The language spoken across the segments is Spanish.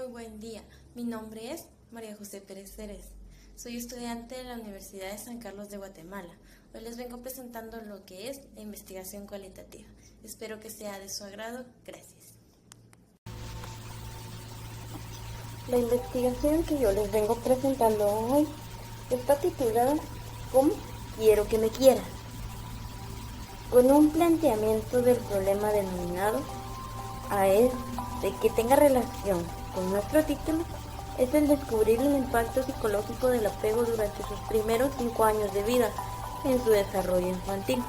Muy buen día, mi nombre es María José Pérez Ceres. Soy estudiante de la Universidad de San Carlos de Guatemala. Hoy les vengo presentando lo que es la investigación cualitativa. Espero que sea de su agrado. Gracias. La investigación que yo les vengo presentando hoy está titulada ¿Cómo quiero que me quieran?, con un planteamiento del problema denominado de que tenga relación con nuestro título, es el descubrir el impacto psicológico del apego durante sus primeros 5 años de vida en su desarrollo infantil.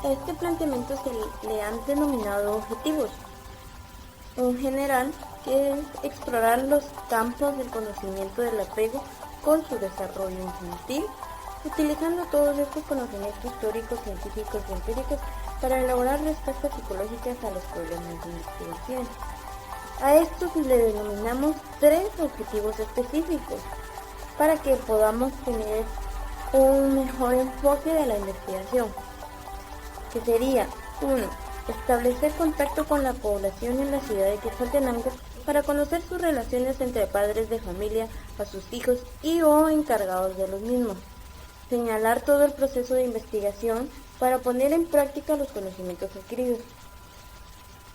A este planteamiento se le han denominado objetivos. En general, que es explorar los campos del conocimiento del apego con su desarrollo infantil, utilizando todos estos conocimientos históricos, científicos y empíricos para elaborar respuestas psicológicas a los problemas de investigación. A estos le denominamos 3 objetivos específicos para que podamos tener un mejor enfoque de la investigación, que sería 1. Establecer contacto con la población en la ciudad de Quetzaltenango para conocer sus relaciones entre padres de familia, a sus hijos y o encargados de los mismos. Señalar todo el proceso de investigación para poner en práctica los conocimientos adquiridos.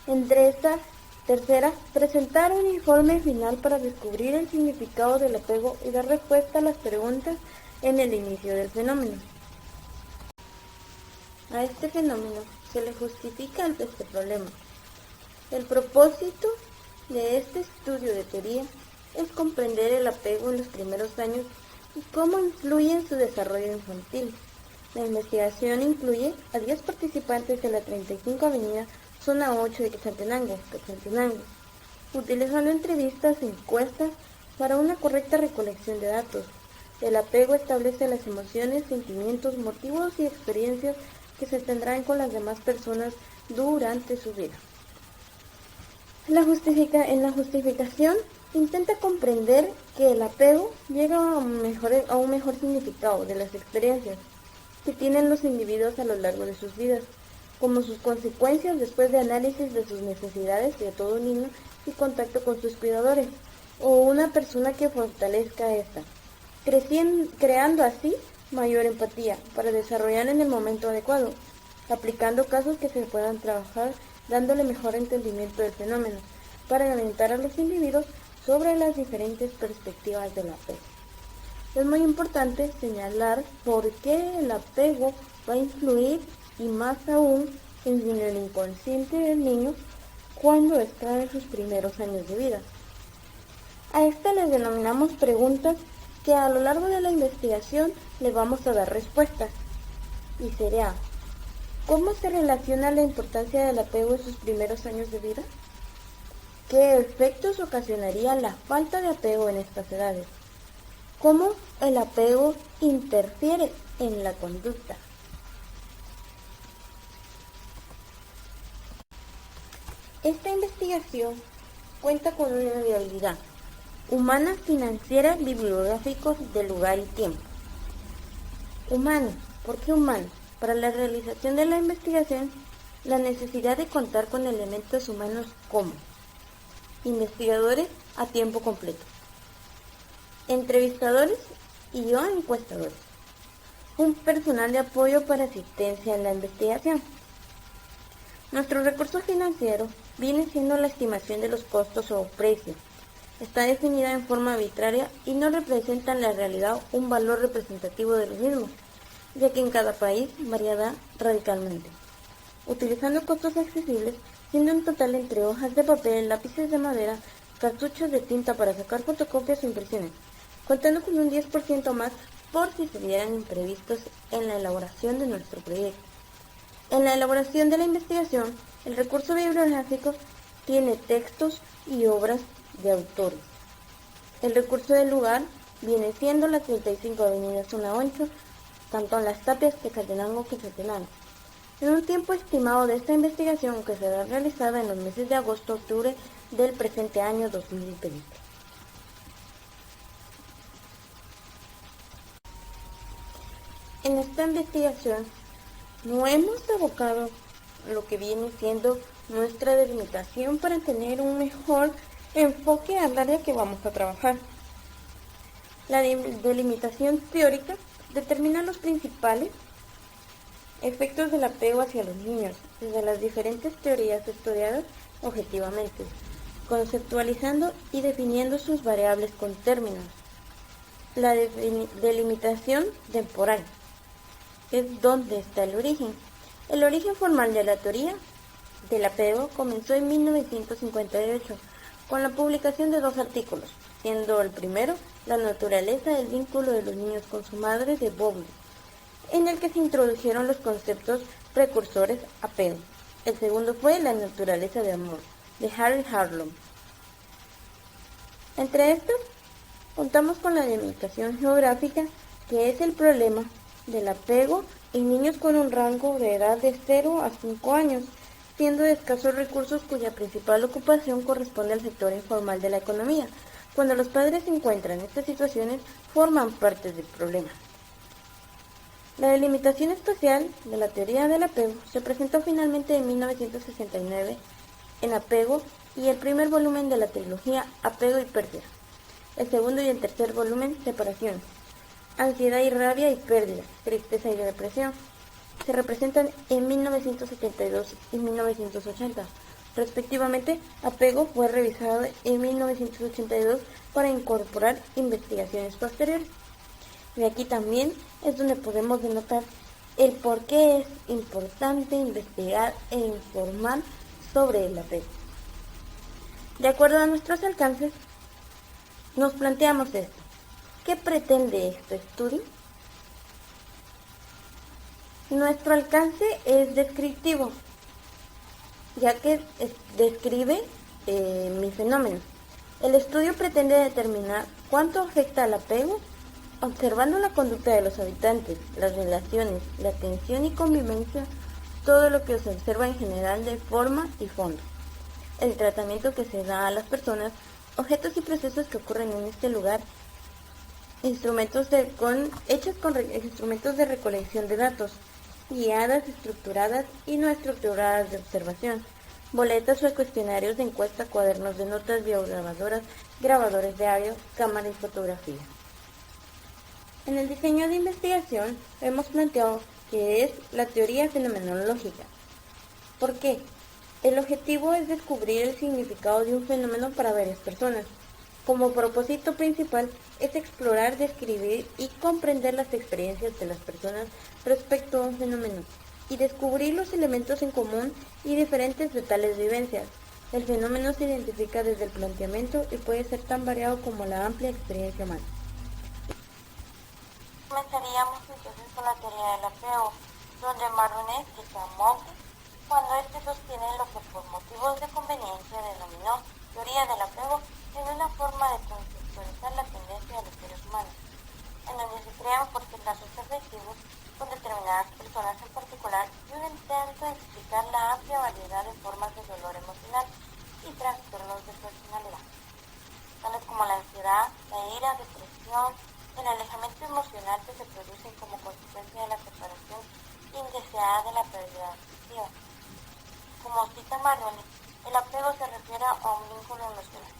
Entre esta tercera, presentar un informe final para descubrir el significado del apego y dar respuesta a las preguntas en el inicio del fenómeno. A este fenómeno se le justifica este problema. El propósito de este estudio de teoría es comprender el apego en los primeros años y cómo influye en su desarrollo infantil. La investigación incluye a 10 participantes de la 35 Avenida, Zona 8 de Quetzaltenango, utilizando entrevistas e encuestas para una correcta recolección de datos. El apego establece las emociones, sentimientos, motivos y experiencias que se tendrán con las demás personas durante su vida. En la justificación intenta comprender que el apego llega a un mejor significado de las experiencias que tienen los individuos a lo largo de sus vidas, como sus consecuencias después de análisis de sus necesidades de todo niño y contacto con sus cuidadores, o una persona que fortalezca esta, creando así mayor empatía para desarrollar en el momento adecuado, aplicando casos que se puedan trabajar, dándole mejor entendimiento del fenómeno, para orientar a los individuos sobre las diferentes perspectivas del apego. Es muy importante señalar por qué el apego va a influir, y más aún en el inconsciente del niño cuando está en sus primeros años de vida. A esta les denominamos preguntas que a lo largo de la investigación le vamos a dar respuestas. Y sería, ¿cómo se relaciona la importancia del apego en sus primeros años de vida? ¿Qué efectos ocasionaría la falta de apego en estas edades? ¿Cómo el apego interfiere en la conducta? Esta investigación cuenta con una viabilidad humana, financiera, bibliográficos de lugar y tiempo. Humano. ¿Por qué humano? Para la realización de la investigación, la necesidad de contar con elementos humanos como investigadores a tiempo completo, entrevistadores y o encuestadores, un personal de apoyo para asistencia en la investigación. Nuestro recurso financiero viene siendo la estimación de los costos o precios. Está definida en forma arbitraria y no representa en la realidad un valor representativo de los mismos, ya que en cada país variará radicalmente. Utilizando costos accesibles, siendo un total entre hojas de papel, lápices de madera, cartuchos de tinta para sacar fotocopias o impresiones, contando con un 10% más por si se dieran imprevistos en la elaboración de nuestro proyecto. En la elaboración de la investigación, el recurso bibliográfico tiene textos y obras de autores. El recurso del lugar viene siendo la 35 Avenida Zona 8, Cantón Las Tapias, Quetzaltenango. En un tiempo estimado de esta investigación, que será realizada en los meses de agosto-octubre del presente año 2020. En esta investigación no hemos abocado lo que viene siendo nuestra delimitación para tener un mejor enfoque al área que vamos a trabajar. La delimitación teórica determina los principales efectos del apego hacia los niños desde las diferentes teorías estudiadas objetivamente, conceptualizando y definiendo sus variables con términos. La delimitación temporal es dónde está el origen. El origen formal de la teoría del apego comenzó en 1958 con la publicación de 2 artículos, siendo el primero La naturaleza del vínculo de los niños con su madre de Bowlby, en el que se introdujeron los conceptos precursores apego. El segundo fue La naturaleza de amor, de Harry Harlow. Entre estos, contamos con la delimitación geográfica, que es el problema del apego en niños con un rango de edad de 0 a 5 años, siendo de escasos recursos cuya principal ocupación corresponde al sector informal de la economía. Cuando los padres se encuentran en estas situaciones, forman parte del problema. La delimitación espacial de la teoría del apego se presentó finalmente en 1969 en Apego y el primer volumen de la trilogía Apego y pérdida. El segundo y el tercer volumen, Separación, Ansiedad y rabia y pérdida, Tristeza y depresión, se representan en 1972 y 1980. Respectivamente, Apego fue revisado en 1982 para incorporar investigaciones posteriores. Y aquí también es donde podemos denotar el por qué es importante investigar e informar sobre el apego. De acuerdo a nuestros alcances, nos planteamos esto. ¿Qué pretende este estudio? Nuestro alcance es descriptivo, ya que describe mi fenómeno. El estudio pretende determinar cuánto afecta al apego, observando la conducta de los habitantes, las relaciones, la atención y convivencia, todo lo que se observa en general de forma y fondo. El tratamiento que se da a las personas, objetos y procesos que ocurren en este lugar, instrumentos de recolección de datos, guiadas, estructuradas y no estructuradas de observación, boletas o cuestionarios de encuesta, cuadernos de notas, videograbadoras, grabadores de audio, cámara y fotografía. En el diseño de investigación hemos planteado que es la teoría fenomenológica. ¿Por qué? El objetivo es descubrir el significado de un fenómeno para varias personas. Como propósito principal es explorar, describir y comprender las experiencias de las personas respecto a un fenómeno y descubrir los elementos en común y diferentes de tales vivencias. El fenómeno se identifica desde el planteamiento y puede ser tan variado como la amplia experiencia humana. Comenzaríamos entonces con la teoría del apego, donde Marronnet explica a Monge cuando éste sostiene lo que por motivos de conveniencia denominó teoría del apego en una forma de conceptualizar la tendencia de los seres humanos, en donde se crean fuertes lazos afectivos con determinadas personas en particular y un intento de explicar la amplia variedad de formas de dolor emocional y trastornos de personalidad, tales como la ansiedad, la ira, depresión, el alejamiento emocional que se produce como consecuencia de la separación indeseada de la pérdida afectiva. Como cita Marronnet, el apego se refiere a un vínculo emocional.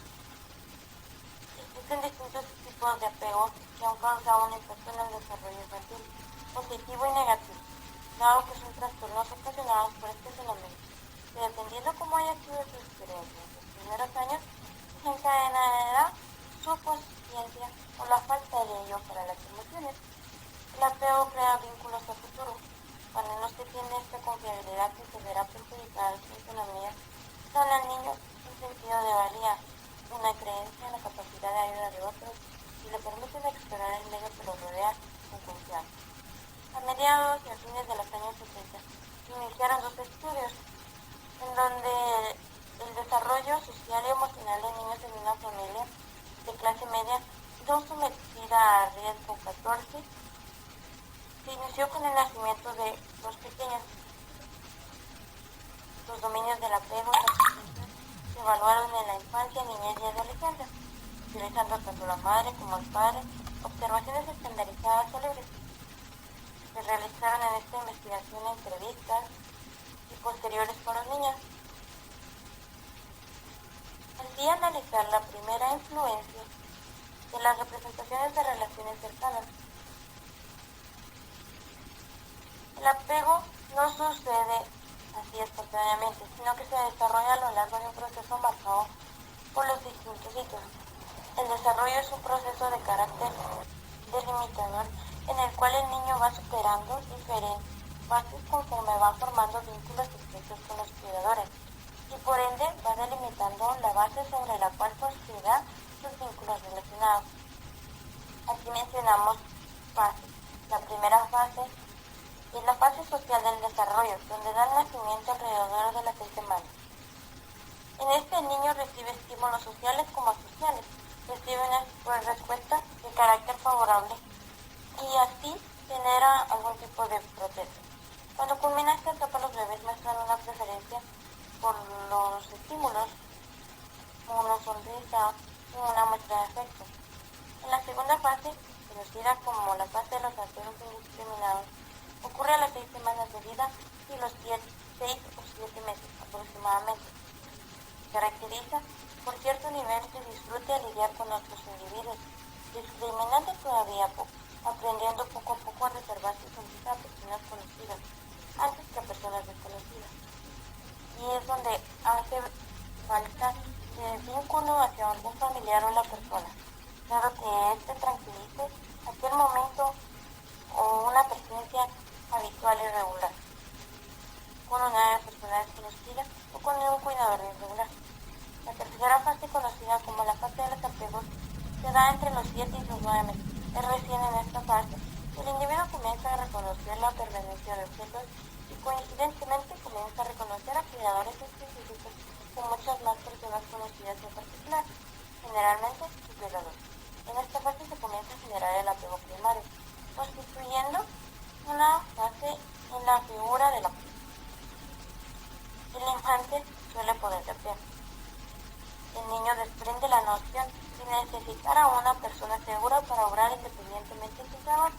Existen distintos tipos de apego que han causado un impacto en el desarrollo infantil, positivo y negativo, dado que son trastornos ocasionados por este fenómeno, que dependiendo cómo haya sido su experiencia en los primeros años, desencadenará su conciencia o la falta de ello para las emociones. El apego crea vínculos a futuro. Cuando no se tiene esta confiabilidad que se verá perjudicada su autonomía, dan al niño un sentido de valía, una creencia en la capacidad de ayuda de otros y le permiten explorar el medio que los rodea con confianza. A mediados y a fines de los años 70 se iniciaron 2 estudios en donde el desarrollo social y emocional de niños en una familia de clase media no sometida a riesgo 14 se inició con el nacimiento de 2 pequeños. Los dominios del apego y la presencia se evaluaron en la infancia, niñez y adolescencia, utilizando tanto la madre como el padre observaciones estandarizadas o libres. Se realizaron en esta investigación entrevistas y posteriores con los niños. decidí analizar la primera influencia de las representaciones de relaciones cercanas. El apego no sucede así espontáneamente, sino que se desarrolla a lo largo de un proceso marcado por los distintos hitos. El desarrollo es un proceso de carácter delimitador en el cual el niño va superando diferentes fases conforme va formando vínculos estrechos con los cuidadores y por ende va delimitando la base sobre la cual construirá sus vínculos relacionados. Aquí mencionamos fases. La primera fase es la fase social del desarrollo, donde da nacimiento alrededor de las 6 semanas. En este el niño recibe estímulos sociales como asociales, recibe una respuesta de carácter favorable y así genera algún tipo de protesta. Cuando culmina esta etapa, los bebés muestran una preferencia por los estímulos, una sonrisa y una muestra de afecto. En la segunda fase, conocida como la fase de los apegos indiscriminados, ocurre a las 6 semanas de vida y los 6 o 7 meses aproximadamente. Se caracteriza por cierto nivel de disfrute al lidiar con otros individuos, discriminando todavía poco, aprendiendo poco a poco a reservar sus sonrisas a personas conocidas antes que a personas desconocidas. Y es donde hace falta el vínculo hacia algún familiar o la persona, dado que éste tranquilice aquel momento o una presencia habitual y regular, con una persona desconocida o con un cuidador irregular. La tercera fase, conocida como la fase de los apegos, se da entre los 7 y los 9 meses. Es recién en esta fase que el individuo comienza a reconocer la permanencia de objetos y coincidentemente comienza a reconocer a cuidadores específicos con muchas más personas conocidas en particular, generalmente su cuidador. En esta fase se comienza a generar el apego primario, constituyendo una fase en la figura del apego. El infante suele poder apego. El niño desprende la noción de necesitar a una persona segura para obrar independientemente de su trabajo.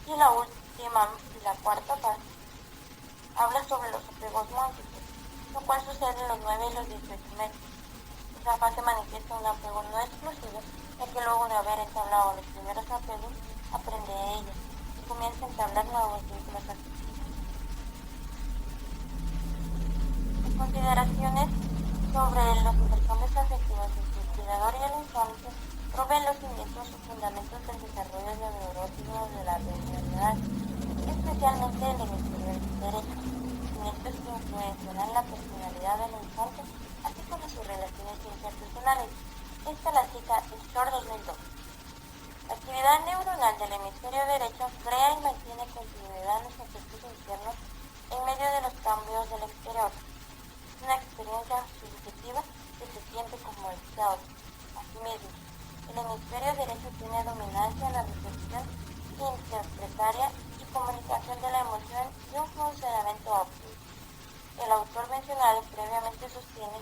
Y la última y la cuarta fase habla sobre los apegos múltiples, lo cual sucede en los 9 y los 18 meses. Esta fase manifiesta un apego no exclusivo, ya que luego de haber entablado los primeros apegos, aprende de ellos y comienza a entablar nuevos vínculos afectivos. Las consideraciones sobre los intercambios afectivos entre el cuidador y el infante proveen los cimientos o fundamentos del desarrollo neurótico de la personalidad, especialmente el hemisferio derecho, cimientos que influenciarán la personalidad del infante, así como sus relaciones interpersonales. Esta la cita Shore 2002. La actividad neuronal del hemisferio derecho crea y mantiene continuidad en los efectos internos en medio de los cambios del exterior. Es una experiencia subjetiva que se siente como deseado. Asimismo, el hemisferio derecho tiene dominancia en la reflexión interpretaria y comunicación de la emoción y un funcionamiento óptimo. El autor mencionado previamente sostiene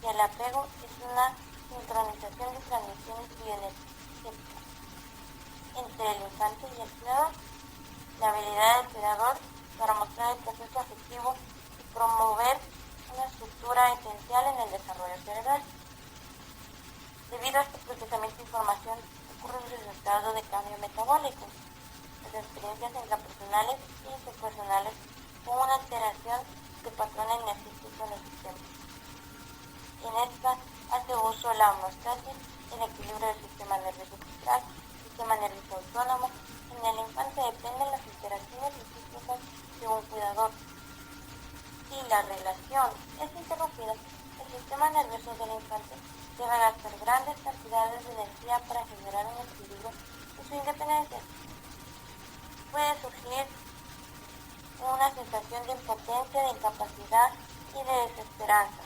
que el apego es una sincronización de transmisiones bioenergéticas entre el infante y el cuidador, la habilidad del cuidador para mostrar el proceso afectivo y promover una estructura esencial en el desarrollo cerebral. Debido a este procesamiento de información ocurre un resultado de cambio metabólico, las experiencias intrapersonales y interpersonales con una alteración de patrón energético en el sistema. En esta hace uso la homeostasis, el equilibrio del sistema nervioso central, sistema nervioso autónomo. En el infante dependen las interacciones recíprocas de un cuidador. Si la relación es interrumpida, el sistema nervioso del infante debe gastar grandes cantidades de energía para generar un equilibrio de su independencia. Puede surgir una sensación de impotencia, de incapacidad y de desesperanza.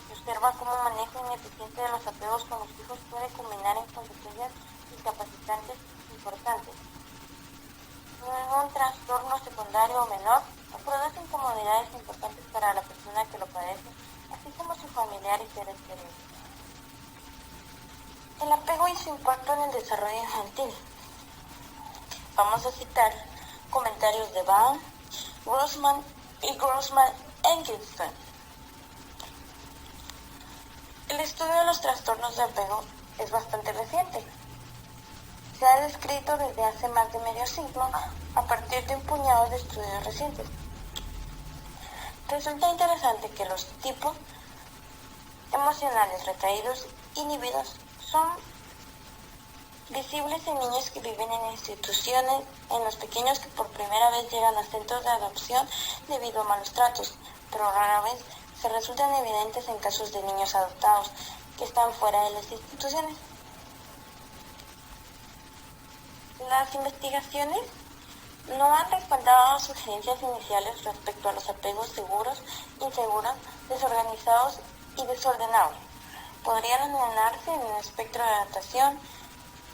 Se observa cómo un manejo ineficiente de los apegos con los hijos puede culminar en consecuencias incapacitantes importantes. Un trastorno secundario o menor produce incomodidades importantes para la persona que lo padece, así como su familiar y seres queridos. El apego y su impacto en el desarrollo infantil. Vamos a citar comentarios de Baum, Grossman y Grossman-Engelstein. El El estudio de los trastornos de apego es bastante reciente. Se ha descrito desde hace más de medio siglo a partir de un puñado de estudios recientes. Resulta interesante que los tipos emocionales retraídos inhibidos son visibles en niños que viven en instituciones, en los pequeños que por primera vez llegan a centros de adopción debido a malos tratos, pero rara vez se resultan evidentes en casos de niños adoptados que están fuera de las instituciones. Las investigaciones no han respaldado sugerencias iniciales respecto a los apegos seguros, inseguros, desorganizados y desordenados. Podrían anominarse en un espectro de adaptación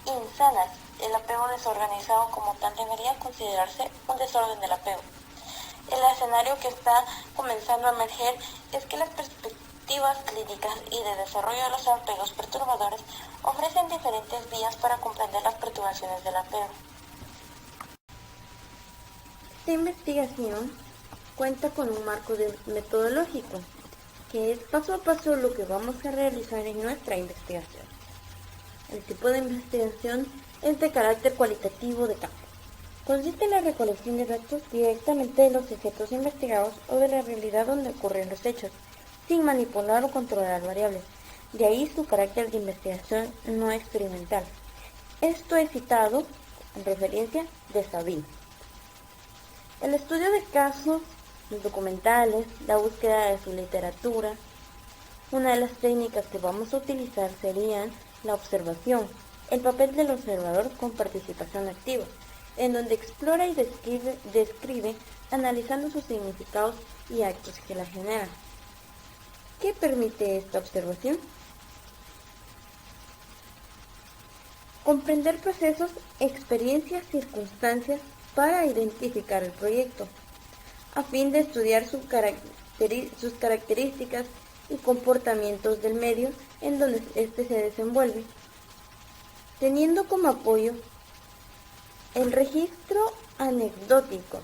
insanas. El apego desorganizado como tal debería considerarse un desorden del apego. El escenario que está comenzando a emerger es que las perspectivas clínicas y de desarrollo de los apegos perturbadores ofrecen diferentes vías para comprender las perturbaciones del apego. Esta investigación cuenta con un marco metodológico, que es paso a paso lo que vamos a realizar en nuestra investigación. El tipo de investigación es de carácter cualitativo de campo. Consiste en la recolección de datos directamente de los objetos investigados o de la realidad donde ocurren los hechos, sin manipular o controlar variables. De ahí su carácter de investigación no experimental. Esto es citado en referencia de Sabine. El estudio de casos documentales, la búsqueda de su literatura. Una de las técnicas que vamos a utilizar serían la observación, el papel del observador con participación activa, en donde explora y describe analizando sus significados y actos que la generan. ¿Qué permite esta observación? Comprender procesos, experiencias, circunstancias para identificar el proyecto, a fin de estudiar sus características y comportamientos del medio en donde éste se desenvuelve, teniendo como apoyo el registro anecdótico,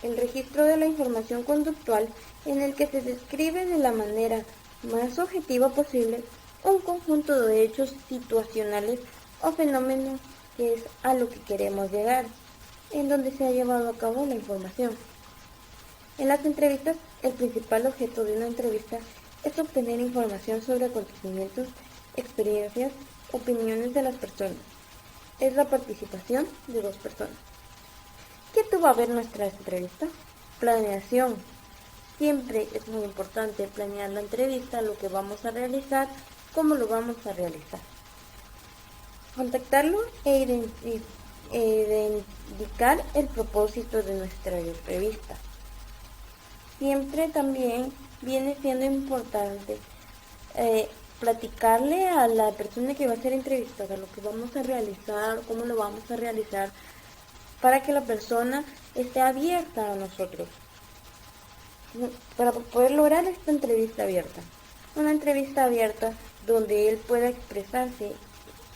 el registro de la información conductual en el que se describe de la manera más objetiva posible un conjunto de hechos situacionales o fenómenos que es a lo que queremos llegar, en donde se ha llevado a cabo la información. En las entrevistas, el principal objeto de una entrevista es obtener información sobre acontecimientos, experiencias, opiniones de las personas. Es la participación de dos personas. ¿Qué tuvo a ver nuestra entrevista? Planeación. Siempre es muy importante planear la entrevista, lo que vamos a realizar, cómo lo vamos a realizar. Contactarlo e indicar el propósito de nuestra entrevista. Siempre también viene siendo importante platicarle a la persona que va a ser entrevistada lo que vamos a realizar, cómo lo vamos a realizar, para que la persona esté abierta a nosotros, para poder lograr esta entrevista abierta. Una entrevista abierta donde él pueda expresarse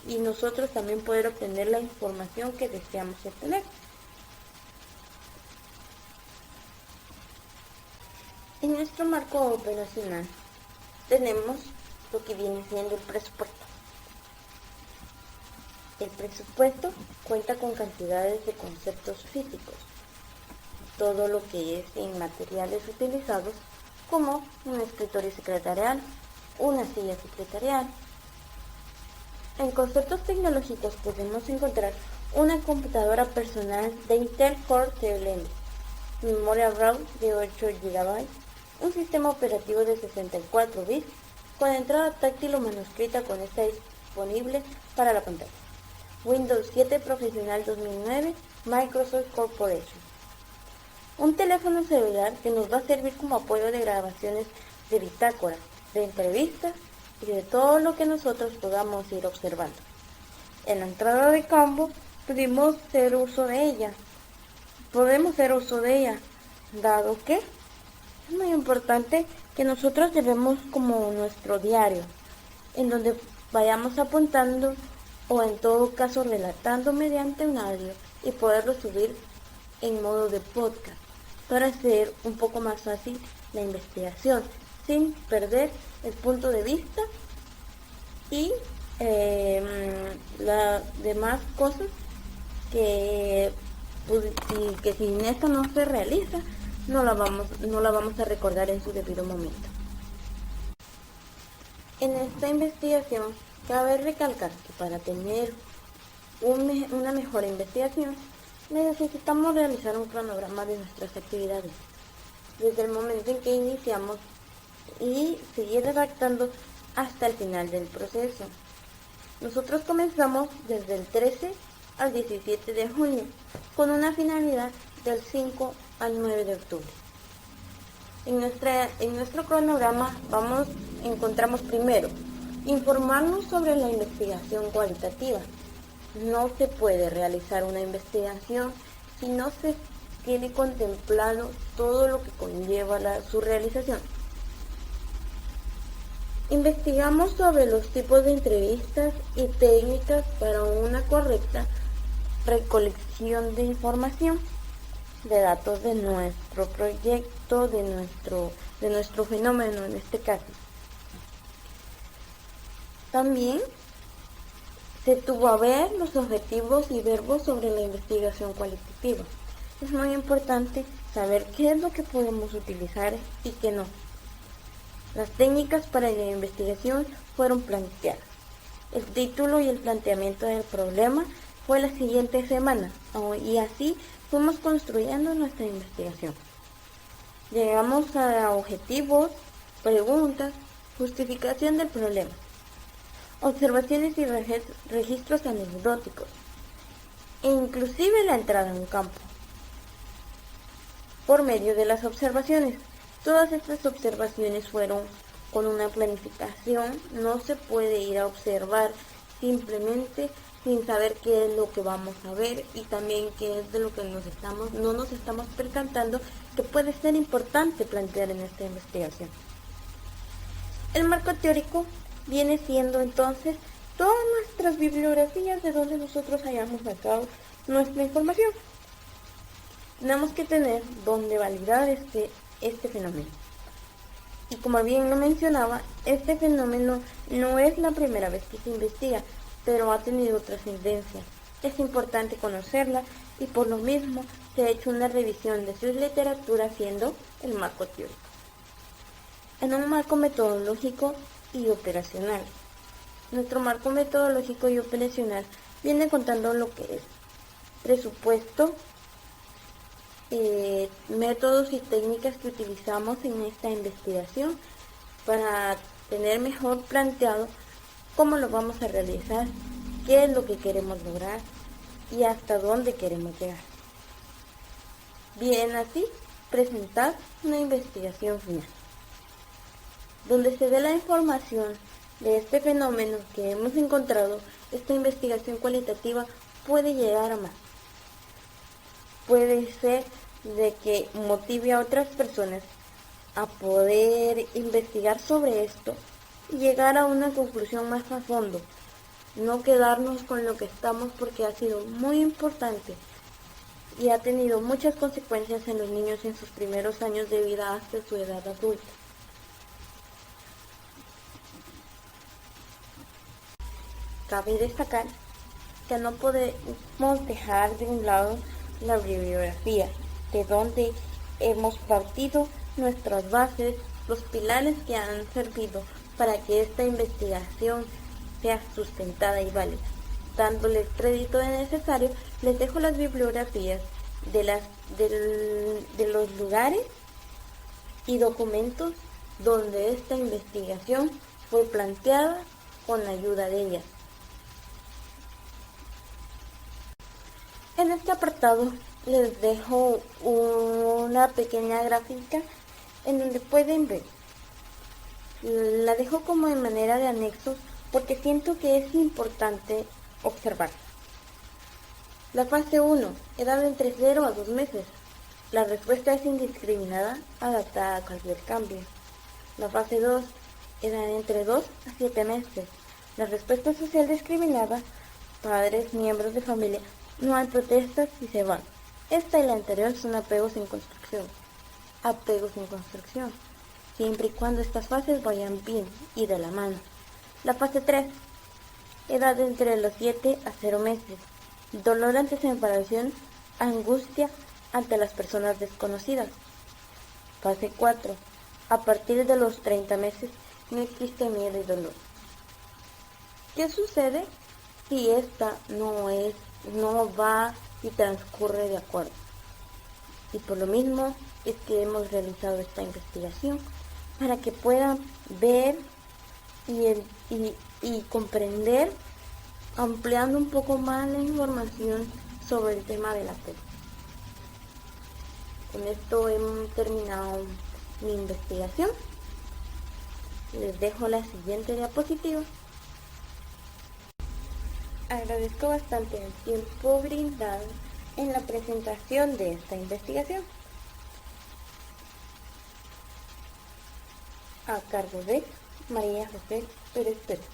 y nosotros también poder obtener la información que deseamos obtener. En nuestro marco operacional tenemos lo que viene siendo el presupuesto. El presupuesto cuenta con cantidades de conceptos físicos, todo lo que es en materiales utilizados como un escritorio secretarial, una silla secretarial. En conceptos tecnológicos podemos encontrar una computadora personal de Intel Core TLM, memoria RAM de 8 GB, un sistema operativo de 64 bits con entrada táctil o manuscrita con esta disponible para la pantalla. Windows 7 Profesional 2009, Microsoft Corporation. Un teléfono celular que nos va a servir como apoyo de grabaciones de bitácora, de entrevistas y de todo lo que nosotros podamos ir observando. En la entrada de campo podemos hacer uso de ella, dado que es muy importante que nosotros llevemos como nuestro diario, en donde vayamos apuntando o en todo caso relatando mediante un audio y poderlo subir en modo de podcast para hacer un poco más fácil la investigación sin perder el punto de vista y las demás cosas que, que si esta no se realiza, no la vamos a recordar en su debido momento. En esta investigación cabe recalcar que para tener una mejor investigación necesitamos realizar un cronograma de nuestras actividades desde el momento en que iniciamos y seguir redactando hasta el final del proceso. Nosotros comenzamos desde el 13 al 17 de junio con una finalidad del 5 al 9 de octubre. En nuestro cronograma encontramos primero informarnos sobre la investigación cualitativa. No se puede realizar una investigación si no se tiene contemplado todo lo que conlleva su realización. Investigamos sobre los tipos de entrevistas y técnicas para una correcta recolección de información, de datos de nuestro proyecto, de nuestro fenómeno en este caso. También se tuvo a ver los objetivos y verbos sobre la investigación cualitativa. Es muy importante saber qué es lo que podemos utilizar y qué no. Las técnicas para la investigación fueron planteadas. El título y el planteamiento del problema fue la siguiente semana y así fuimos construyendo nuestra investigación. Llegamos a objetivos, preguntas, justificación del problema, observaciones y registros anecdóticos, e inclusive la entrada en un campo. Por medio de las observaciones, todas estas observaciones fueron con una planificación. No se puede ir a observar simplemente sin saber qué es lo que vamos a ver y también qué es de lo que no nos estamos percatando que puede ser importante plantear en esta investigación. El marco teórico viene siendo entonces todas nuestras bibliografías de donde nosotros hayamos sacado nuestra información. Tenemos que tener donde validar este fenómeno. Y como bien lo mencionaba, este fenómeno no es la primera vez que se investiga, pero ha tenido trascendencia. Es importante conocerla y por lo mismo se ha hecho una revisión de su literatura siendo el marco teórico. En un marco metodológico y operacional. Nuestro marco metodológico y operacional viene contando lo que es presupuesto, métodos y técnicas que utilizamos en esta investigación para tener mejor planteado cómo lo vamos a realizar, qué es lo que queremos lograr y hasta dónde queremos llegar. Bien, así presentar una investigación final, donde se dé la información de este fenómeno que hemos encontrado. Esta investigación cualitativa puede llegar a más. Puede ser de que motive a otras personas a poder investigar sobre esto y llegar a una conclusión más a fondo. No quedarnos con lo que estamos, porque ha sido muy importante y ha tenido muchas consecuencias en los niños en sus primeros años de vida hasta su edad adulta. Cabe destacar que no podemos dejar de un lado la bibliografía, de donde hemos partido nuestras bases, los pilares que han servido para que esta investigación sea sustentada y válida. Dándole el crédito necesario, les dejo las bibliografías de los lugares y documentos donde esta investigación fue planteada con la ayuda de ellas. En este apartado les dejo una pequeña gráfica en donde pueden ver. La dejo como de manera de anexo porque siento que es importante observar. La fase 1, edad entre 0 a 2 meses. La respuesta es indiscriminada, adaptada a cualquier cambio. La fase 2, edad entre 2 a 7 meses. La respuesta social discriminada, padres, miembros de familia, no hay protestas y se van. Esta y la anterior son apegos en construcción. apego sin construcción, siempre y cuando estas fases vayan bien y de la mano. La fase 3, edad entre los 7 a 0 meses, dolor ante separación, angustia ante las personas desconocidas. Fase 4, a partir de los 30 meses no existe miedo y dolor. ¿Qué sucede si esta no va y transcurre de acuerdo? Y por lo mismo es que hemos realizado esta investigación para que puedan ver y comprender, ampliando un poco más la información sobre el tema del apego. Con esto hemos terminado mi investigación. Les dejo la siguiente diapositiva. Agradezco bastante el tiempo brindado en la presentación de esta investigación, a cargo de María José Pérez Pérez.